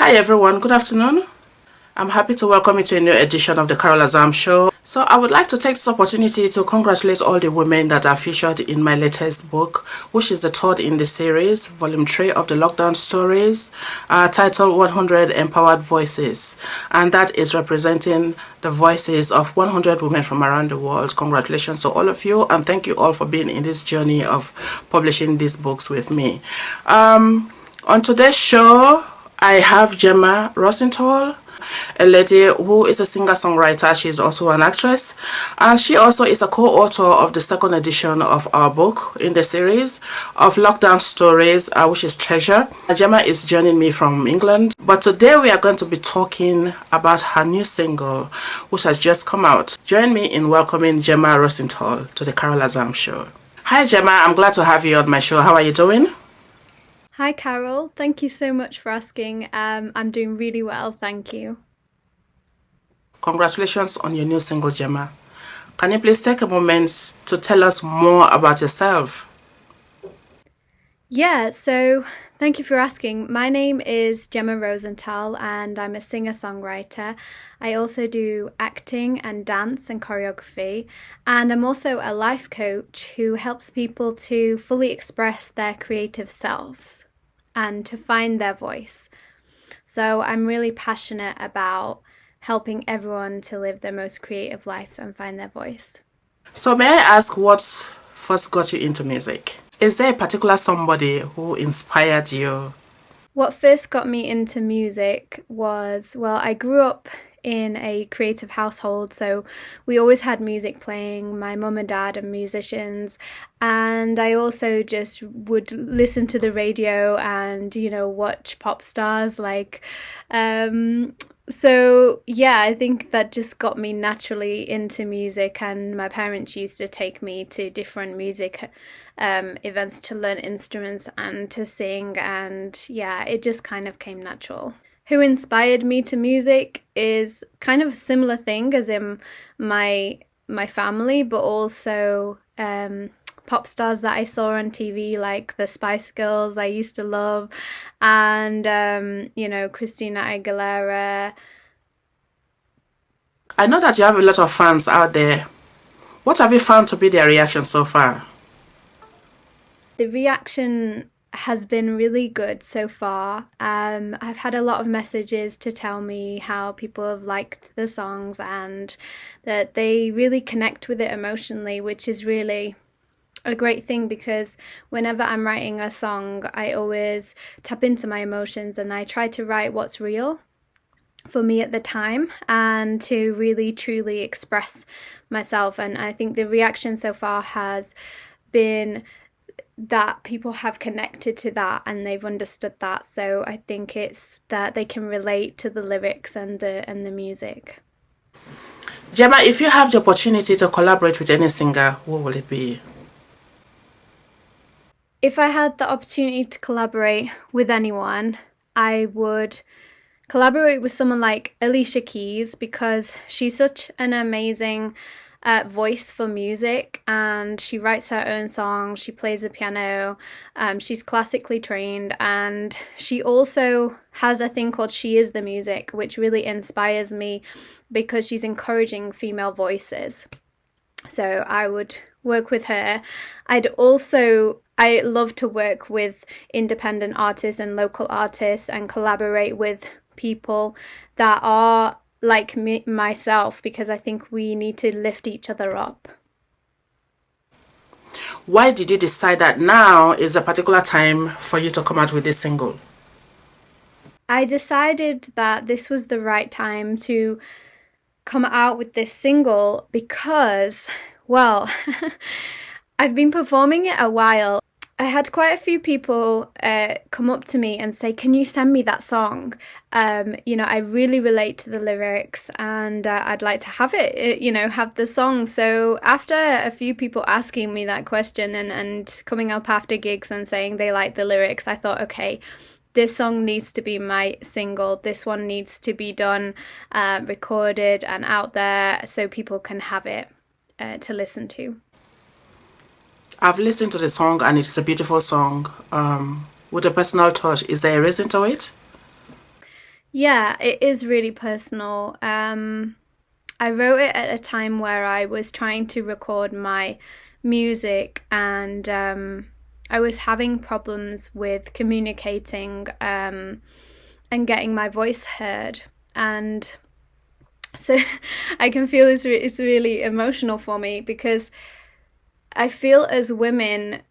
Hi everyone, good afternoon. I'm happy to welcome you to a new edition of the Azams show. So I would like to take this opportunity to congratulate all the women that are featured in my latest book, which is the third in the series, volume 3 of the lockdown stories, titled 100 Empowered Voices. And that is representing the voices of 100 women from around the world. Congratulations to all of you, and thank you all for being in this journey of publishing these books with me. On today's show, I have Jemma Rosenthal, a lady who is a singer-songwriter. She is also an actress, and she also is a co-author of the second edition of our book in the series of lockdown stories, which is Treasure. Gemma is joining me from England, but today we are going to be talking about her new single, which has just come out. Join me in welcoming Jemma Rosenthal to the Carol Azam show. Hi Gemma, I'm glad to have you on my show. How are you doing? Hi Carol, thank you so much for asking. I'm doing really well, thank you. Congratulations on your new single, Gemma. Can you please take a moment to tell us more about yourself? Yeah, so thank you for asking. My name is Jemma Rosenthal and I'm a singer-songwriter. I also do acting and dance and choreography, and I'm also a life coach who helps people to fully express their creative selves and to find their voice. So I'm really passionate about helping everyone to live their most creative life and find their voice. So may I ask what first got you into music? Is there a particular somebody who inspired you? What first got me into music was, I grew up in a creative household, so we always had music playing. My mum and dad are musicians, and I also just would listen to the radio and watch pop stars so yeah, I think that just got me naturally into music, and my parents used to take me to different music events to learn instruments and to sing, and yeah, it just kind of came natural. Who inspired me to music is kind of a similar thing as in my family, but also pop stars that I saw on TV, like the Spice Girls I used to love, and Christina Aguilera. I know that you have a lot of fans out there. What have you found to be their reaction so far? The reaction has been really good so far. I've had a lot of messages to tell me how people have liked the songs and that they really connect with it emotionally, which is really a great thing, because whenever I'm writing a song, I always tap into my emotions and I try to write what's real for me at the time and to really truly express myself. And I think the reaction so far has been that people have connected to that and they've understood that. So I think it's that they can relate to the lyrics and the music. Gemma, if you have the opportunity to collaborate with any singer, who will it be? If I had the opportunity to collaborate with anyone, I would collaborate with someone like Alicia Keys, because she's such an amazing voice for music, and she writes her own songs, she plays the piano, she's classically trained, and she also has a thing called She Is the Music, which really inspires me because she's encouraging female voices. So I would work with her. I love to work with independent artists and local artists and collaborate with people that are like myself, because I think we need to lift each other up. Why did you decide that now is a particular time for you to come out with this single? I decided that this was the right time to come out with this single because, I've been performing it a while. I had quite a few people come up to me and say, can you send me that song? I really relate to the lyrics and I'd like to have it, have the song. So after a few people asking me that question and coming up after gigs and saying they like the lyrics, I thought, okay, this song needs to be my single. This one needs to be done, recorded and out there so people can have it to listen to. I've listened to the song and it's a beautiful song with a personal touch. Is there a reason to it? Yeah, it is really personal. I wrote it at a time where I was trying to record my music, and I was having problems with communicating and getting my voice heard. And so I can feel it's really emotional for me, because I feel as women,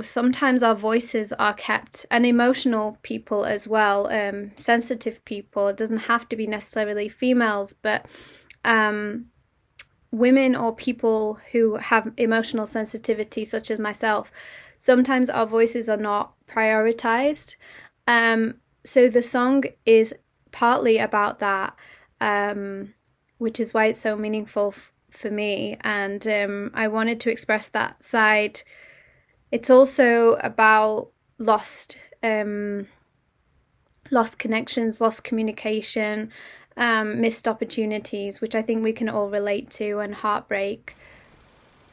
sometimes our voices are kept, and emotional people as well, sensitive people. It doesn't have to be necessarily females, but women or people who have emotional sensitivity, such as myself, sometimes our voices are not prioritized. So the song is partly about that, which is why it's so meaningful for me. And I wanted to express that side. It's also about lost connections, lost communication, missed opportunities, which I think we can all relate to, and heartbreak.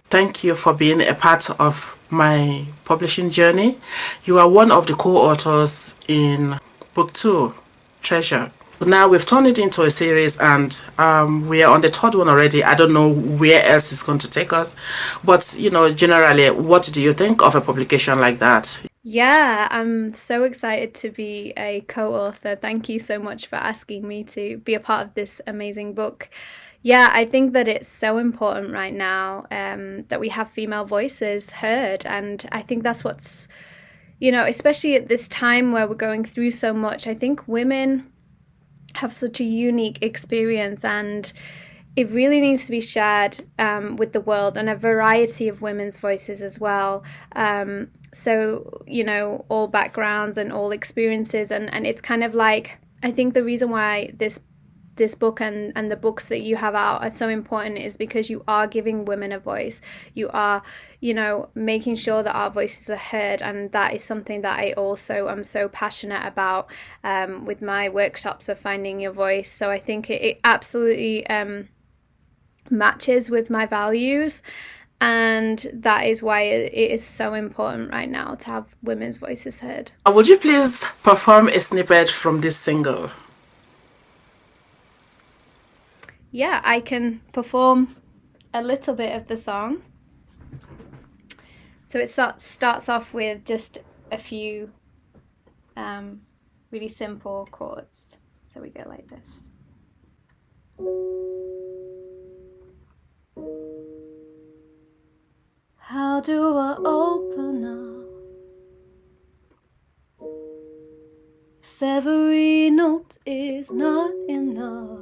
Thank you for being a part of my publishing journey. You are one of the co-authors in book 2, Treasure. Now we've turned it into a series, and we are on the third one already. I don't know where else it's going to take us, but generally, what do you think of a publication like that? Yeah, I'm so excited to be a co-author. Thank you so much for asking me to be a part of this amazing book. Yeah, I think that it's so important right now, that we have female voices heard. And I think that's what's, especially at this time where we're going through so much, I think women have such a unique experience, and it really needs to be shared with the world, and a variety of women's voices as well. So, all backgrounds and all experiences. And it's kind of like, I think the reason why this book and the books that you have out are so important is because you are giving women a voice. You are, making sure that our voices are heard. And that is something that I also am so passionate about with my workshops of finding your voice. So I think it absolutely matches with my values. And that is why it is so important right now to have women's voices heard. Would you please perform a snippet from this single? Yeah, I can perform a little bit of the song. So it starts off with just a few really simple chords. So we go like this. How do I open up if every note is not enough?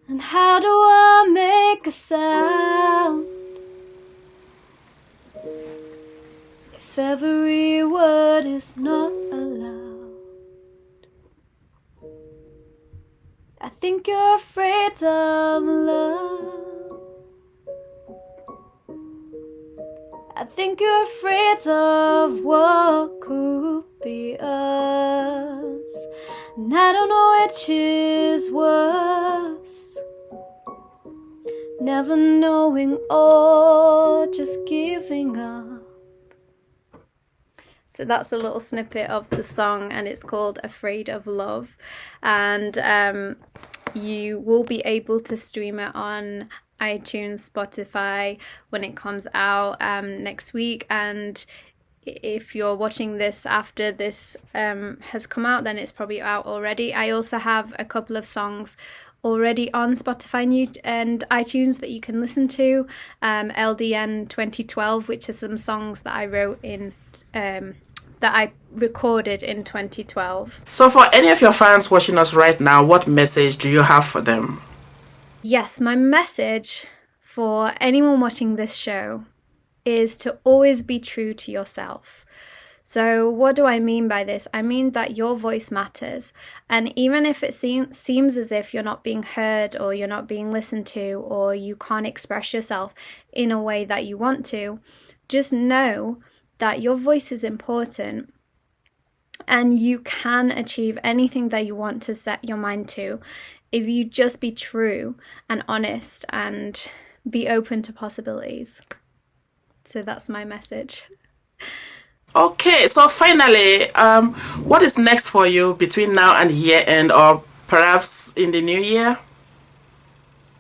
And how do I make a sound if every word is not allowed? I think you're afraid of love. I think you're afraid of what could be us, and I don't know which is worse, never knowing or just giving up. So that's a little snippet of the song, and it's called Afraid of Love. And you will be able to stream it on iTunes, Spotify when it comes out next week. And if you're watching this after this has come out, then it's probably out already. I also have a couple of songs already on Spotify and iTunes that you can listen to. LDN 2012, which are some songs that I wrote in that I recorded in 2012. So for any of your fans watching us right now, what message do you have for them? Yes, my message for anyone watching this show is to always be true to yourself. So what do I mean by this? I mean that your voice matters. And even if it seems as if you're not being heard, or you're not being listened to, or you can't express yourself in a way that you want to, just know that your voice is important, and you can achieve anything that you want to set your mind to if you just be true and honest and be open to possibilities. So that's my message. Okay, so finally, what is next for you between now and year end, or perhaps in the new year?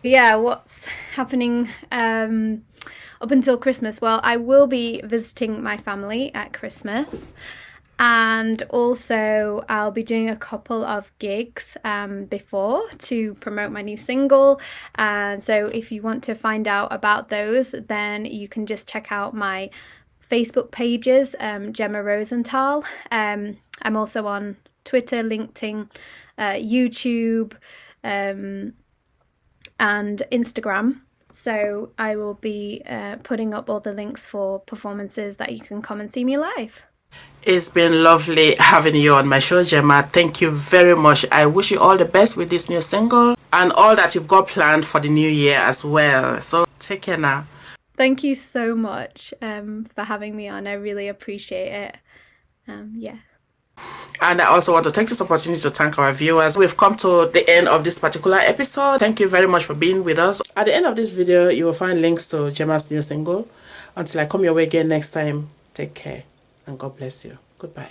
Yeah, what's happening up until Christmas? Well, I will be visiting my family at Christmas. And also, I'll be doing a couple of gigs before to promote my new single. And so, if you want to find out about those, then you can just check out my Facebook pages, Gemma Rosenthal. I'm also on Twitter, LinkedIn, YouTube, and Instagram. So I will be putting up all the links for performances that you can come and see me live. It's been lovely having you on my show, Gemma. Thank you very much. I wish you all the best with this new single and all that you've got planned for the new year as well. So take care now. Thank you so much for having me on. I really appreciate it. Yeah. And I also want to take this opportunity to thank our viewers. We've come to the end of this particular episode. Thank you very much for being with us. At the end of this video, you will find links to Gemma's new single. Until I come your way again next time, take care and God bless you. Goodbye.